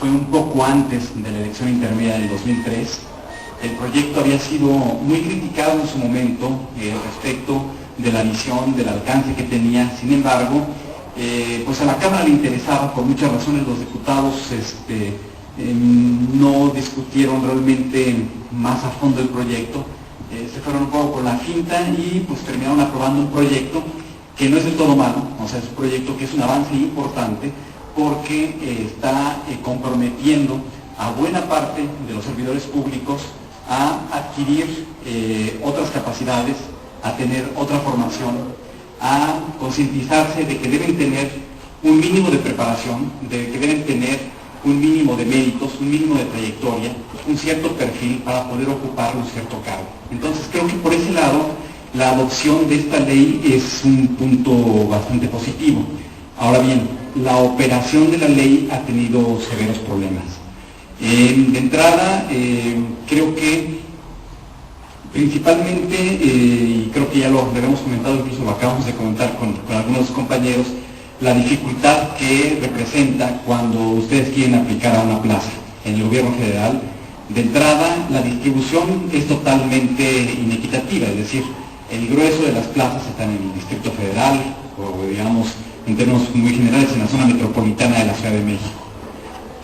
fue un poco antes de la elección intermedia del 2003. El proyecto había sido muy criticado en su momento respecto de la visión, del alcance que tenía. Sin embargo, pues a la Cámara le interesaba, por muchas razones. Los diputados no discutieron realmente más a fondo el proyecto, se fueron un poco por la finta y pues terminaron aprobando un proyecto que no es del todo malo. O sea, es un proyecto que es un avance importante porque está comprometiendo a buena parte de los servidores públicos a adquirir otras capacidades, a tener otra formación, a concientizarse de que deben tener un mínimo de preparación, de que deben tener un mínimo de méritos, un mínimo de trayectoria, un cierto perfil para poder ocupar un cierto cargo. Entonces creo que por ese lado la adopción de esta ley es un punto bastante positivo. Ahora bien, la operación de la ley ha tenido severos problemas. De entrada, creo que principalmente, y creo que ya lo habíamos comentado, incluso lo acabamos de comentar con algunos compañeros, la dificultad que representa cuando ustedes quieren aplicar a una plaza en el gobierno federal. De entrada, la distribución es totalmente inequitativa, es decir, el grueso de las plazas están en el Distrito Federal, o digamos, en términos muy generales, en la zona metropolitana de la Ciudad de México.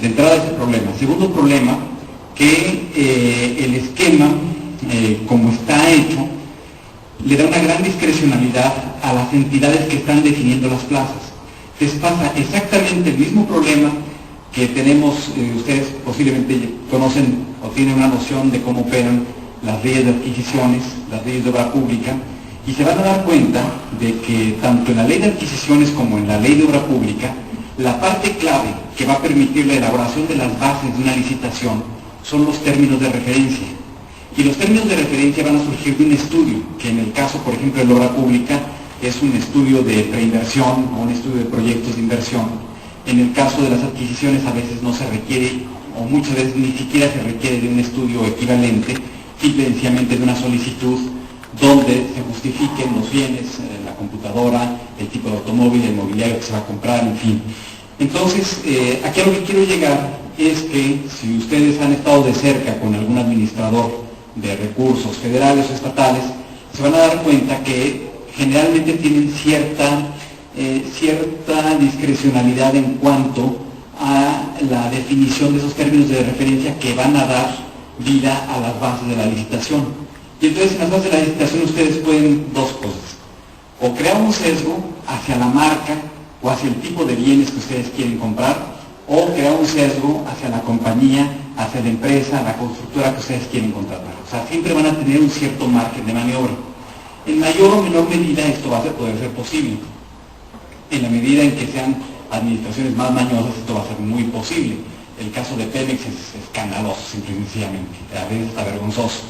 De entrada, ese problema. Segundo problema, que el esquema, como está hecho, le da una gran discrecionalidad a las entidades que están definiendo las plazas. Les pasa exactamente el mismo problema que tenemos, ustedes posiblemente conocen o tienen una noción de cómo operan las leyes de adquisiciones, las leyes de obra pública, y se van a dar cuenta de que tanto en la ley de adquisiciones como en la ley de obra pública, la parte clave que va a permitir la elaboración de las bases de una licitación son los términos de referencia. Y los términos de referencia van a surgir de un estudio, que en el caso, por ejemplo, de la obra pública, es un estudio de preinversión o un estudio de proyectos de inversión. En el caso de las adquisiciones a veces no se requiere, o muchas veces ni siquiera se requiere de un estudio equivalente, simplemente de una solicitud donde se justifiquen los bienes, la computadora, el tipo de automóvil, el mobiliario que se va a comprar, en fin. Entonces, aquí a lo que quiero llegar es que si ustedes han estado de cerca con algún administrador de recursos federales o estatales, se van a dar cuenta que generalmente tienen cierta discrecionalidad en cuanto a la definición de esos términos de referencia que van a dar vida a las bases de la licitación. Y entonces en las bases de la licitación ustedes pueden dos cosas: o crear un sesgo hacia la marca o hacia el tipo de bienes que ustedes quieren comprar, o crear un sesgo hacia la compañía, hacia la empresa, la constructora que ustedes quieren contratar. O sea, siempre van a tener un cierto margen de maniobra. En mayor o menor medida esto va a poder ser posible. En la medida en que sean administraciones más mañosas, esto va a ser muy posible. El caso de Pemex es escandaloso, simple y sencillamente. A veces está vergonzoso.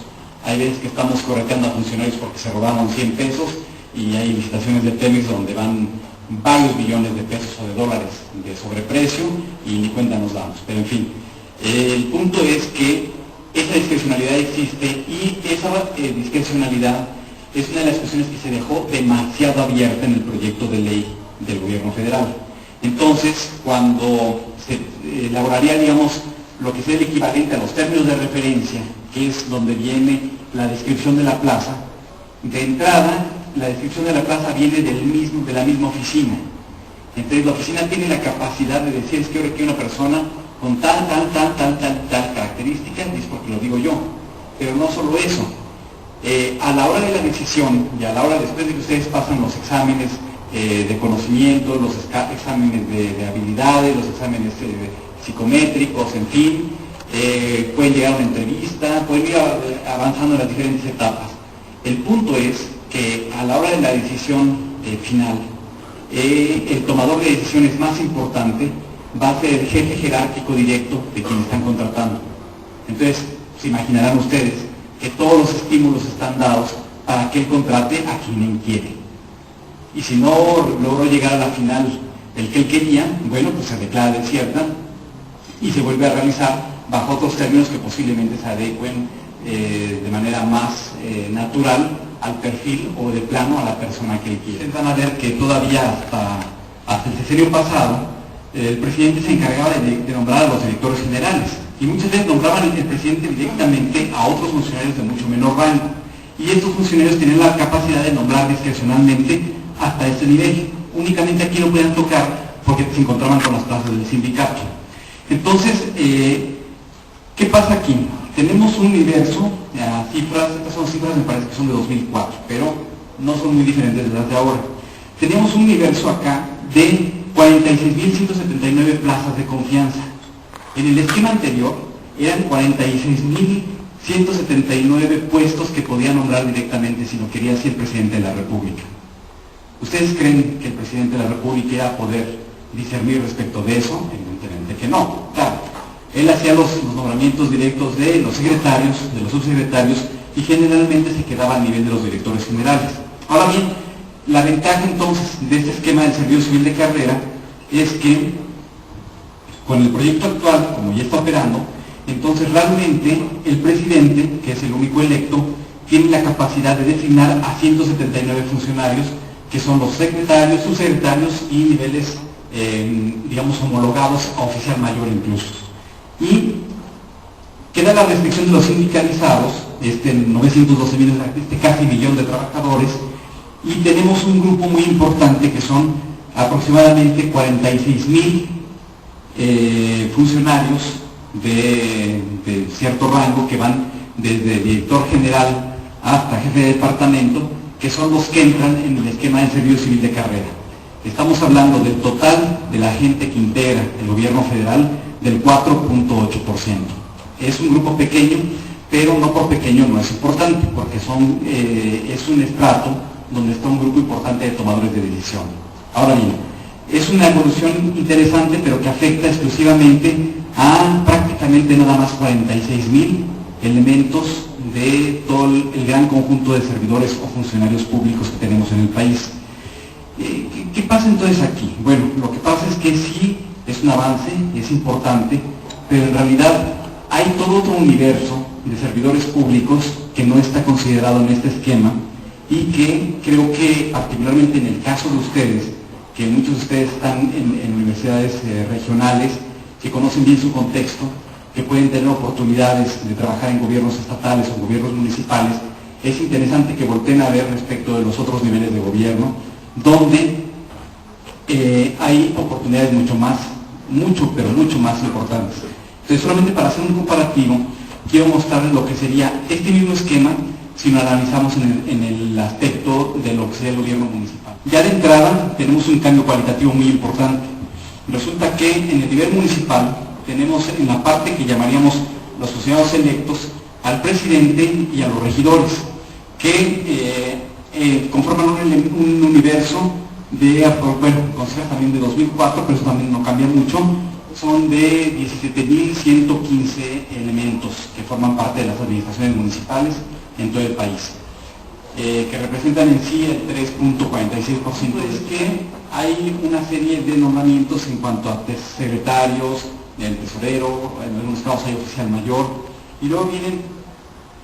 Hay veces que estamos correteando a funcionarios porque se robaron 100 pesos y hay licitaciones de Pemex donde van varios millones de pesos o de dólares de sobreprecio y ni cuenta nos damos. Pero en fin, el punto es que esa discrecionalidad existe y esa discrecionalidad es una de las cuestiones que se dejó demasiado abierta en el proyecto de ley del gobierno federal. Entonces, cuando se elaboraría, digamos, lo que sea el equivalente a los términos de referencia, que es donde viene la descripción de la plaza, de entrada, la descripción de la plaza viene de la misma oficina. Entonces, la oficina tiene la capacidad de decir, es que ahora quiero una persona con tal característica, es porque lo digo yo. Pero no solo eso. A la hora de la decisión y a la hora después de que ustedes pasan los exámenes de conocimiento, los exámenes de habilidades, los exámenes psicométricos, en fin, pueden llegar a una entrevista, pueden ir avanzando en las diferentes etapas. El punto es que a la hora de la decisión final, el tomador de decisiones más importante va a ser el jefe jerárquico directo de quien están contratando. Entonces, se imaginarán ustedes que todos los estímulos están dados para que él contrate a quien él quiere. Y si no logró llegar a la final del que él quería, bueno, pues se declara desierta y se vuelve a realizar bajo otros términos que posiblemente se adecuen de manera más natural al perfil o de plano a la persona que él quiere. Van a ver que todavía hasta el sexenio pasado el presidente se encargaba de nombrar a los directores generales, y muchas veces nombraban el presidente directamente a otros funcionarios de mucho menor rango, y estos funcionarios tenían la capacidad de nombrar discrecionalmente hasta este nivel. Únicamente aquí no podían tocar porque se encontraban con las plazas del sindicato. Entonces, ¿qué pasa aquí? Tenemos un universo, cifras, estas son cifras, me parece que son de 2004, pero no son muy diferentes de las de ahora. Tenemos un universo acá de 46.179 plazas de confianza. En el esquema anterior eran 46.179 puestos que podía nombrar directamente si lo quería ser el presidente de la República. ¿Ustedes creen que el presidente de la República iba a poder discernir respecto de eso? Evidentemente que no. Claro, él hacía los nombramientos directos de los secretarios, de los subsecretarios, y generalmente se quedaba a nivel de los directores generales. Ahora bien, la ventaja entonces de este esquema del servicio civil de carrera es que con el proyecto actual, como ya está operando, entonces realmente el presidente, que es el único electo, tiene la capacidad de designar a 179 funcionarios, que son los secretarios, subsecretarios y niveles, digamos, homologados a oficial mayor incluso. Y queda la restricción de los sindicalizados, 912.000, casi millón de trabajadores, y tenemos un grupo muy importante que son aproximadamente 46.000 funcionarios de cierto rango que van desde director general hasta jefe de departamento, que son los que entran en el esquema del servicio civil de carrera. Estamos hablando del total de la gente que integra el gobierno federal del 4.8%. Es un grupo pequeño, pero no por pequeño no es importante, porque es un estrato donde está un grupo importante de tomadores de decisión. Ahora bien, es una evolución interesante, pero que afecta exclusivamente a prácticamente nada más 46.000 elementos de todo el gran conjunto de servidores o funcionarios públicos que tenemos en el país. ¿Qué pasa entonces aquí? Bueno, lo que pasa es que sí es un avance, es importante, pero en realidad hay todo otro universo de servidores públicos que no está considerado en este esquema, y que creo que particularmente en el caso de ustedes, que muchos de ustedes están en universidades regionales, que conocen bien su contexto, que pueden tener oportunidades de trabajar en gobiernos estatales o gobiernos municipales, es interesante que volteen a ver respecto de los otros niveles de gobierno, donde hay oportunidades mucho más importantes. Entonces, solamente para hacer un comparativo, quiero mostrarles lo que sería este mismo esquema si lo analizamos en el aspecto de lo que sería el gobierno municipal. Ya de entrada tenemos un cambio cualitativo muy importante. Resulta que en el nivel municipal tenemos en la parte que llamaríamos los funcionarios electos al presidente y a los regidores, que conforman un universo de, bueno, considera también de 2004, pero eso también no cambia mucho, son de 17.115 elementos que forman parte de las administraciones municipales en todo el país, que representan en sí el 3.46%. Es que hay una serie de nombramientos en cuanto a secretarios, el tesorero, en algunos casos hay oficial mayor, y luego vienen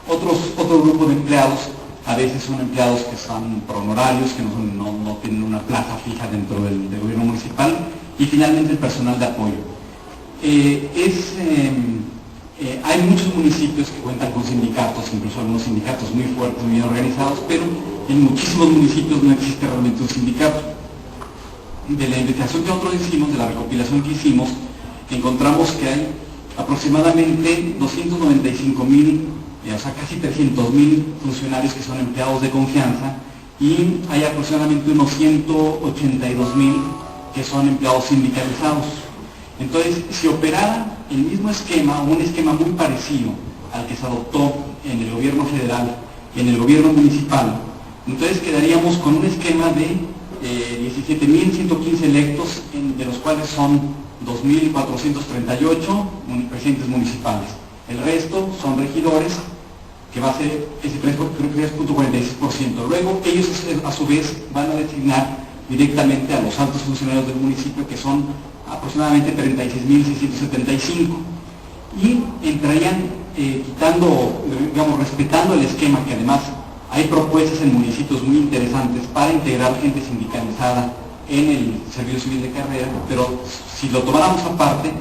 otro grupo de empleados. A veces son empleados que son por honorarios, que no tienen una plaza fija dentro del gobierno municipal, y finalmente el personal de apoyo. Hay muchos municipios que cuentan con sindicatos, incluso algunos sindicatos muy fuertes, muy bien organizados, pero en muchísimos municipios no existe realmente un sindicato. De la investigación que nosotros hicimos, de la recopilación que hicimos, encontramos que hay aproximadamente 295.000, o sea, casi 300.000 funcionarios que son empleados de confianza, y hay aproximadamente unos 182.000 que son empleados sindicalizados. Entonces, si operara el mismo esquema, o un esquema muy parecido al que se adoptó en el gobierno federal y en el gobierno municipal, entonces quedaríamos con un esquema de 17.115 electos, de los cuales son 2.438 presidentes municipales. El resto son regidores, que va a ser ese 3.46%. Luego ellos a su vez van a designar directamente a los altos funcionarios del municipio, que son aproximadamente 36.675, y entrarían respetando el esquema, que además hay propuestas en municipios muy interesantes para integrar gente sindicalizada en el servicio civil de carrera, pero si lo tomáramos aparte,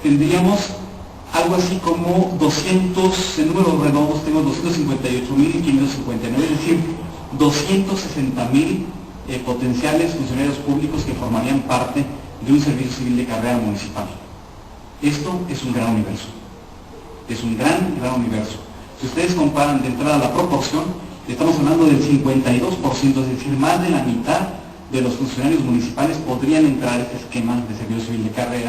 tendríamos algo así como 200, en números redondos tengo 258.559, es decir, 260.000 potenciales funcionarios públicos que formarían parte de un servicio civil de carrera municipal. Esto es un gran universo. Es un gran universo. Si ustedes comparan de entrada la proporción, estamos hablando del 52%, es decir, más de la mitad de los funcionarios municipales podrían entrar a este esquema de servicio civil de carrera.